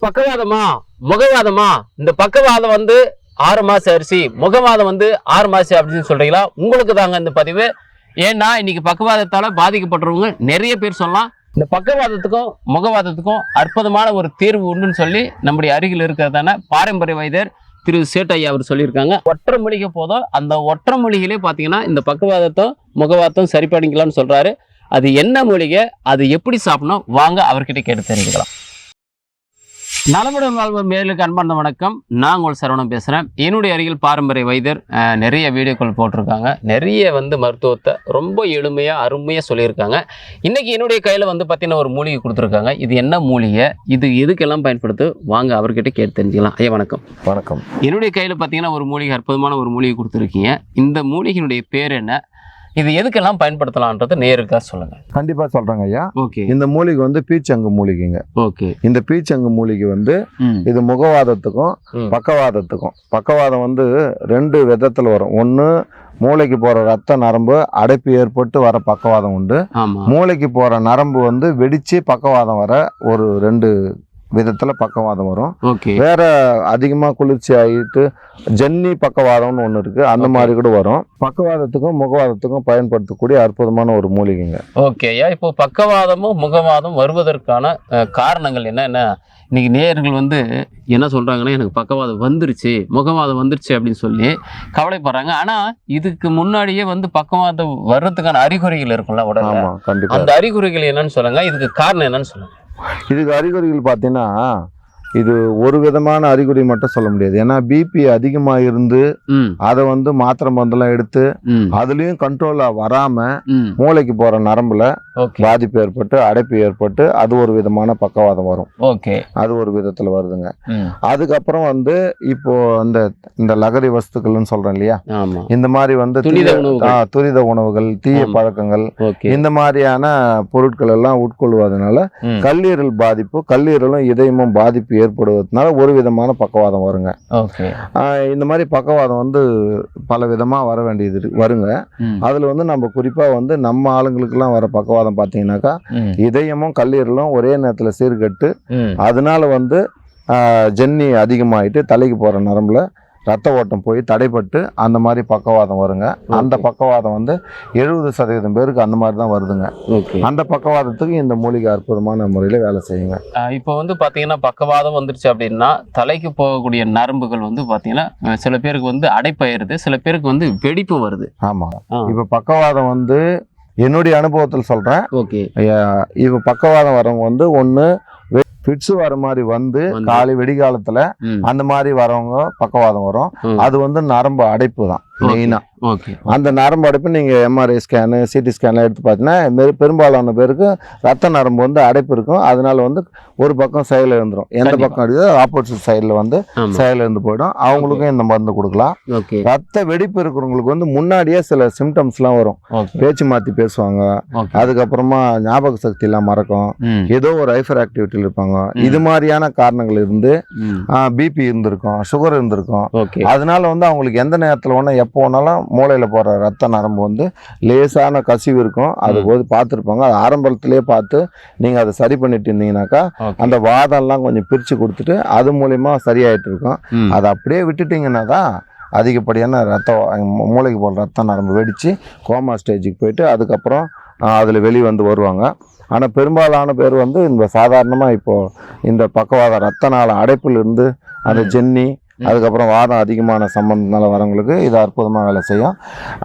பக்கவாதமா முகவாதமா? இந்த பக்கவாதம் வந்து 6 மாச அரிசி, முகவாதம் வந்து 6 மாசம் அப்படின்னு சொல்றீங்களா? உங்களுக்கு தாங்க இந்த பதிவு. ஏன்னா இன்னைக்கு பக்கவாதத்தால பாதிக்கப்பட்டவங்க நிறைய பேர் சொல்லலாம். இந்த பக்கவாதத்துக்கும் முகவாதத்துக்கும் அற்புதமான ஒரு தீர்வு உண்டுன்னு சொல்லி நம்முடைய அருகில் இருக்கிறதான பாரம்பரிய வைத்தியர் திரு சேட்டு ஐயா அவர் சொல்லியிருக்காங்க. ஒற்றை மூலிகை போதும், அந்த ஒற்றை மூலிகையிலே பார்த்தீங்கன்னா இந்த பக்கவாதத்தும் முகவாதத்தும் சரி பண்ணிக்கலாம்னு சொல்றாரு. அது என்ன மூலிகை, அது எப்படி சாப்பிடணும், வாங்க அவர்கிட்ட கேட்டு தெரிஞ்சுக்கலாம். நலமுடன் வாழ்வு மேலுக்கு அன்பார்ந்த வணக்கம். நான் உங்கள் சரவணன் பேசுகிறேன். என்னுடைய அருகில் பாரம்பரிய வைத்தியர் நிறைய வீடியோக்கள் போட்டிருக்காங்க. நிறைய மருத்துவத்தை ரொம்ப எளிமையாக அருமையாக சொல்லியிருக்காங்க. இன்றைக்கி என்னுடைய கையில் பார்த்தீங்கன்னா ஒரு மூலிகை கொடுத்துருக்காங்க. இது என்ன மூலிகை, இது எதுக்கெல்லாம் பயன்படுத்து, வாங்க அவர்கிட்ட கேட்டு தெரிஞ்சுக்கலாம். ஐயா வணக்கம். வணக்கம். என்னுடைய கையில் பார்த்தீங்கன்னா ஒரு மூலிகை, அற்புதமான ஒரு மூலிகை கொடுத்துருக்கீங்க. இந்த மூலிகையினுடைய பேர் என்ன, இது எதுக்கெல்லாம் பயன்படுத்தலாம்ன்றதை நேருக்காக சொல்லுங்க. கண்டிப்பா சொல்றேங்க ஐயா. ஓகே. இந்த மூலிகை பீச்சங்கு மூலிகைங்க. ஓகே. இந்த பீச்சங்கு மூலிகை இது முகவாதத்துக்கும் பக்கவாதத்துக்கும். பக்கவாதம் 2 விதத்துல வரும். ஒண்ணு மூளைக்கு போற ரத்த நரம்பு அடைப்பு ஏற்பட்டு வர பக்கவாதம் உண்டு. மூளைக்கு போற நரம்பு வெடிச்சு பக்கவாதம் வர ஒரு 2 விதத்துல பக்கவாதம் வரும். வேற அதிகமா குளிர்ச்சி ஆகிட்டு ஜன்னி பக்கவாதம்னு ஒண்ணு இருக்கு, அந்த மாதிரி கூட வரும். பக்கவாதத்துக்கும் முகவாதத்துக்கும் பயன்படுத்தக்கூடிய அற்புதமான ஒரு மூலிகைங்க. ஓகே. இப்போ பக்கவாதமும் முகவாதம் வருவதற்கான காரணங்கள் என்ன? இன்னைக்கு நேயர்கள் என்ன சொல்றாங்கன்னா, எனக்கு பக்கவாதம் வந்துருச்சு, முகவாதம் வந்துருச்சு அப்படின்னு சொல்லி கவலைப்படுறாங்க. ஆனா இதுக்கு முன்னாடியே பக்கவாதம் வர்றதுக்கான அறிகுறிகள் இருக்கும்ல உடனே. கண்டிப்பா. அந்த அறிகுறிகள் என்னன்னு சொல்லுங்க, இதுக்கு காரணம் என்னன்னு சொல்லுங்க. இதுக்கு அறிகுறிகள் பார்த்தீங்கன்னா, இது ஒரு விதமான அறிகுறி மட்டும் சொல்ல முடியாது. ஏன்னா பிபி அதிகமா இருந்து அதை மாத்திரை மருந்தெல்லாம் எடுத்து அதுலயும் கண்ட்ரோலா வராம மூளைக்கு போற நரம்புல பாதிப்பு ஏற்பட்டு அடைப்பு ஏற்பட்டு அது ஒரு விதமான பக்கவாதம் வரும். அது ஒரு விதத்துல வருதுங்க. அதுக்கப்புறம் இப்போ இந்த லகரி வஸ்துக்கள்னு சொல்றேன் இல்லையா, இந்த மாதிரி துரித உணவுகள், தீய பழக்கங்கள், இந்த மாதிரியான பொருட்கள் எல்லாம் உட்கொள்வதனால கல்லீரல் பாதிப்பு, கல்லீரலும் இதயமும் பாதிப்பு ஏற்படுவதனால ஒரு விதமான பக்கவாதம் வருங்க. இந்த மாதிரி பக்கவாதம் பல விதமா வர வேண்டியது வருங்க. அதுல நம்ம குறிப்பா நம்ம ஆளுங்களுக்கு எல்லாம் வர பக்கவாதம் பாத்தீங்கன்னாக்கா, இதயமும் கல்லீரலும் ஒரே நேரத்துல சீர்கட்டு அதனால ஜன்னி அதிகமாயிட்டு தலைக்கு போற நரம்புல ரத்த ஓட்டம் போய் தடைப்பட்டு அந்த மாதிரி பக்கவாதம் வருங்க. அந்த பக்கவாதம் 70% பேருக்கு அந்த மாதிரி தான் வருதுங்க. அந்த பக்கவாதத்துக்கு இந்த மூலிகை அற்புதமான முறையில் வேலை செய்யுங்க. இப்போ பார்த்தீங்கன்னா பக்கவாதம் வந்துருச்சு அப்படின்னா தலைக்கு போகக்கூடிய நரம்புகள் பார்த்தீங்கன்னா சில பேருக்கு அடைப்பாயிருது, சில பேருக்கு வெடிப்பு வருது. ஆமாம். இப்போ பக்கவாதம் என்னுடைய அனுபவத்தில் சொல்கிறேன். இப்போ பக்கவாதம் வரவங்க ஒன்று ஃபிட்ஸ் வர மாதிரி காலை வெடிகாலத்துல அந்த மாதிரி வரவங்க பக்கவாதம் வரும். அது நரம்பு அடைப்பு தான் மெயினா. அந்த நரம்பு அடைப்பு நீங்க எம்ஆர்ஐ ஸ்கேனு, சிடி ஸ்கேன்லாம் எடுத்து பார்த்தீங்கன்னா பெரும்பாலான பேருக்கு ரத்த நரம்பு அடைப்பு இருக்கும். அதனால ஒரு பக்கம் செயல் இருந்துரும். எந்த பக்கம் அடிதோ ஆப்போசிட் சைட்ல செயல் இருந்து போயிடும். அவங்களுக்கும் இந்த மருந்து கொடுக்கலாம். ரத்த வெடிப்பு இருக்கிறவங்களுக்கு முன்னாடியே சில சிம்டம்ஸ் எல்லாம் வரும். பேச்சு மாத்தி பேசுவாங்க, அதுக்கப்புறமா ஞாபக சக்தி எல்லாம் மறக்கும், ஏதோ ஒரு ஹைப்பர் ஆக்டிவிட்டியில் இருப்பாங்க. இது மாதிரியான காரணங்கள் இருந்து பிபி இருந்திருக்கும், சுகர் இருந்திருக்கும். அதனால அவங்களுக்கு எந்த நேரத்துல வேணா எப்போ வேணாலும் மூளையில போற ரத்த நரம்பு லேசான கசிவு இருக்கும். அது போது பார்த்துருப்பாங்க. அது ஆரம்பத்திலேயே பார்த்து நீங்க அதை சரி பண்ணிட்டு இருந்தீங்கன்னாக்கா அந்த வாதம் எல்லாம் கொஞ்சம் பிரிச்சு கொடுத்துட்டு அது மூலியமா சரியாயிட்டு இருக்கும். அதை அப்படியே விட்டுட்டீங்கன்னா தான் அதிகப்படியான மூளைக்கு போற ரத்த நரம்பு வெடிச்சு கோமா ஸ்டேஜுக்கு போயிட்டு அதுக்கப்புறம் அதில் வருவாங்க. ஆனால் பெரும்பாலான பேர் இந்த சாதாரணமாக இப்போ இந்த பக்கவாத ரத்த நாள அடைப்பில் இருந்து அந்த ஜென்னி அதுக்கப்புறம் வாதம் அதிகமான சம்பந்தனால வரவங்களுக்கு இது அற்புதமாக வேலை செய்யும்.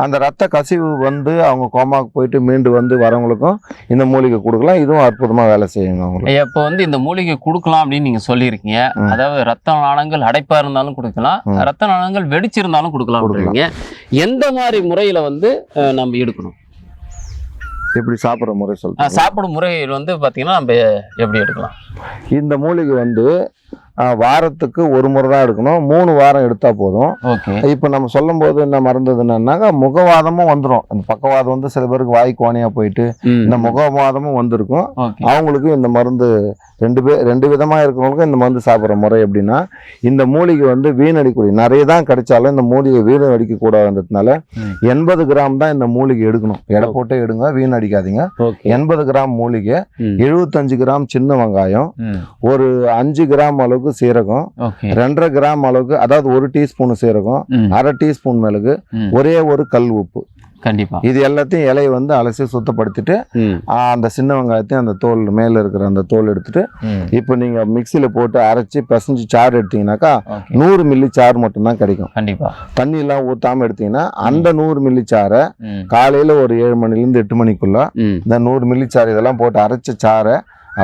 அந்த ரத்த கசிவு அவங்க கோமாவுக்கு போயிட்டு மீண்டு வரவங்களுக்கும் இந்த மூலிகை கொடுக்கலாம். இதுவும் அற்புதமாக வேலை செய்யுங்க அவங்களுக்கு. இப்போ இந்த மூலிகை கொடுக்கலாம் அப்படின்னு நீங்கள் சொல்லியிருக்கீங்க. அதாவது ரத்த நாளங்கள் அடைப்பாக இருந்தாலும் கொடுக்கலாம், ரத்த நாளங்கள் வெடிச்சிருந்தாலும் கொடுக்கலாம். எந்த மாதிரி முறையில் நம்ம எடுக்கணும்? எப்படி சாப்பிட்ற முறை சொல்லுங்க. சாப்பிடும் முறை பார்த்தீங்கன்னா நம்ம எப்படி எடுக்கலாம்? இந்த மூலிகை வாரத்துக்கு ஒரு முறை தான் எடுக்கணும். 3 வாரம் எடுத்தா போதும். இப்போ நம்ம சொல்லும் போது என்ன மறந்தது என்னன்னாக்கா முகவாதமும் வந்துடும். அந்த பக்கவாதம் வந்து சில பேருக்கு வாய் கோணையா போயிட்டு இந்த முகவாதமும் வந்திருக்கும். அவங்களுக்கு இந்த மருந்து ரெண்டு விதமா இருக்கிறவங்களுக்கு இந்த மருந்து சாப்பிட்ற முறை எப்படின்னா, இந்த மூலிகை வந்து வீணடிக்கூடிய நிறைய தான் கிடைச்சாலும் இந்த மூலிகை வீணடிக்க கூடாதுன்றதுனால 80 கிராம் தான் இந்த மூலிகை எடுக்கணும். எடை போட்டே எடுங்க, வீணடிக்காதீங்க. 80 கிராம் மூலிகை, 75 கிராம் சின்ன வெங்காயம், ஒரு 5 கிராம் அளவுக்கு சீரகம், 2.5 கிராம் அளவுக்கு, அதாவது 1 டீஸ்பூன் சீரகம், 1/2 டீஸ்பூன் மிளகு, ஒரே ஒரு கல் உப்பு. கண்டிப்பா இது எல்லாத்தையும் இலையை வந்து அலசி சுத்தப்படுத்திட்டு அந்த சின்ன வெங்காயத்தையும் அந்த தோல் மேல இருக்கிற அந்த தோல் எடுத்துட்டு இப்போ நீங்க மிக்சியில போட்டு அரைச்சி பிசைஞ்சு சாறு எடுத்தீங்கன்னாக்கா 100 மில்லி சாறு மட்டும்தான் கிடைக்கும். கண்டிப்பா தண்ணி எல்லாம் ஊத்தாம எடுத்தீங்கன்னா அந்த 100 மில்லி சாறை காலையில ஒரு 7 மணிலேருந்து 8 மணிக்குள்ள இந்த 100 மில்லி சாறு இதெல்லாம் போட்டு அரைச்ச சாறை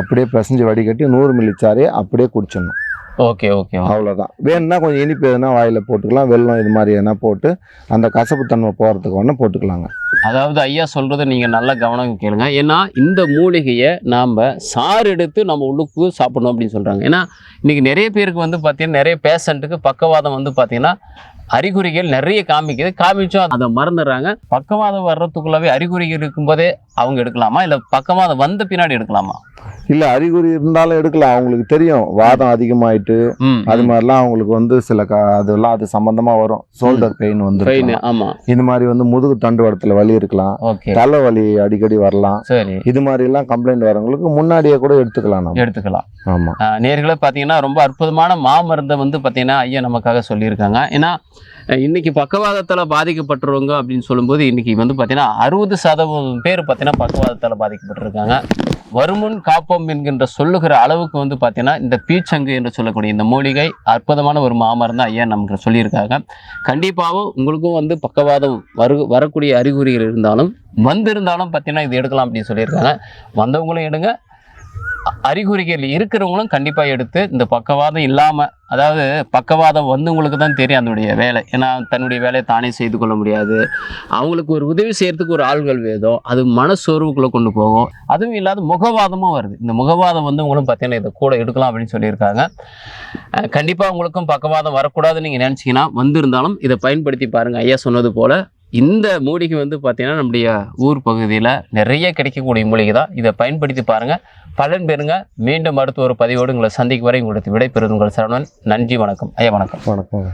அப்படியே பிசைஞ்சு வடிகட்டி 100 மில்லி சாறையை அப்படியே குடிச்சிடணும். ஓகே அவ்வளோதான். வேணும்னா கொஞ்சம் இனிப்பு எதுனா வாயில போட்டுக்கலாம், வெல்லம் இது மாதிரி எதுனா போட்டு அந்த கசப்பு தன்மை போகிறதுக்கு ஒன்று போட்டுக்கலாங்க. அதாவது ஐயா சொல்றதை நீங்க நல்லா கவனம் கேளுங்க. ஏன்னா இந்த மூலிகையை நாம சாறு எடுத்து நம்ம உள்ளுக்கு சாப்பிடணும் அப்படின்னு சொல்றாங்க. ஏன்னா இன்னைக்கு நிறைய பேருக்கு வந்து பார்த்தீங்கன்னா, நிறைய பேஷண்ட்டுக்கு பக்கவாதம் வந்து பார்த்தீங்கன்னா அறிகுறிகள் நிறைய காமிச்சோம் அதை மறந்துடுறாங்க. பக்கவாதம் வர்றதுக்குள்ளவே அறிகுறிகள் இருக்கும்போதே அவங்க எடுக்கலாமா, இல்லை பக்கவாதம் வந்த பின்னாடி எடுக்கலாமா? இல்ல, அறிகுறி இருந்தாலும் எடுக்கலாம். அவங்களுக்கு தெரியும் வாதம் அதிகமாயிட்டு அது மாதிரிலாம் அவங்களுக்கு வந்து சில அதெல்லாம் அது சம்பந்தமா வரும். ஷோல்டர் பெயின் வந்து இது மாதிரி வந்து முதுகு தண்டுவடத்துல வலி இருக்கலாம், தலை வலி அடிக்கடி வரலாம். இது மாதிரி எல்லாம் கம்ப்ளைண்ட் வரவங்களுக்கு முன்னாடியே கூட எடுத்துக்கலாம். ஆமா, நேர்களே பாத்தீங்கன்னா ரொம்ப அற்புதமான மாமருந்தை வந்து பாத்தீங்கன்னா ஐயா நமக்காக சொல்லியிருக்காங்க. ஏன்னா இன்னைக்கு பக்கவாதத்தால் பாதிக்கப்பட்டுருவங்க அப்படின்னு சொல்லும்போது இன்னைக்கு வந்து பார்த்தீங்கன்னா 60% பேர் பார்த்தீங்கன்னா பக்கவாதத்தால் பாதிக்கப்பட்டிருக்காங்க. வருமுன் காப்போம் என்கின்ற சொல்லுகிற அளவுக்கு வந்து பார்த்தீங்கன்னா இந்த பீச்சங்கு என்று சொல்லக்கூடிய இந்த மூலிகை அற்புதமான ஒரு மாமருந்து ஐயா நமக்கு சொல்லியிருக்காங்க. கண்டிப்பாகவும் உங்களுக்கும் வந்து பக்கவாதம் வரக்கூடிய அறிகுறிகள் இருந்தாலும் வந்திருந்தாலும் பார்த்தீங்கன்னா இது எடுக்கலாம் அப்படின்னு சொல்லியிருக்காங்க. வந்தவங்களும் எடுங்க, அறிகுறிகள் இருக்கிறவங்களும் கண்டிப்பாக எடுத்து இந்த பக்கவாதம் இல்லாமல், அதாவது பக்கவாதம் வந்தவங்களுக்கு தான் தெரியும் அதனுடைய வேலை. ஏன்னா தன்னுடைய வேலையை தானே செய்து கொள்ள முடியாது. அவங்களுக்கு ஒரு உதவி செய்யறதுக்கு ஒரு ஆள்கள் வேதம், அது மனசோர்வுக்குள்ளே கொண்டு போகும். அதுவும் இல்லாத முகவாதமும் வருது. இந்த முகவாதம் வந்து உங்களும் பார்த்தீங்கன்னா இதை கூட எடுக்கலாம் அப்படின்னு சொல்லியிருக்காங்க. கண்டிப்பாக உங்களுக்கும் பக்கவாதம் வரக்கூடாதுன்னு நீங்கள் நினச்சிங்கன்னா வந்திருந்தாலும் இதை பயன்படுத்தி பாருங்கள். ஐயா சொன்னது போல் இந்த மூலிகை வந்து பார்த்தீங்கன்னா நம்முடைய ஊர் பகுதியில் நிறைய கிடைக்கக்கூடிய மூலிகை தான். இதை பயன்படுத்தி பாருங்கள், பலன் பெறுங்க. மீண்டும் அடுத்த ஒரு பதிவோடு உங்களை சந்திக்கும் வரை உங்களுக்கு விடைபெறுவது உங்கள் சரவணன். நன்றி, வணக்கம் ஐயா. வணக்கம்.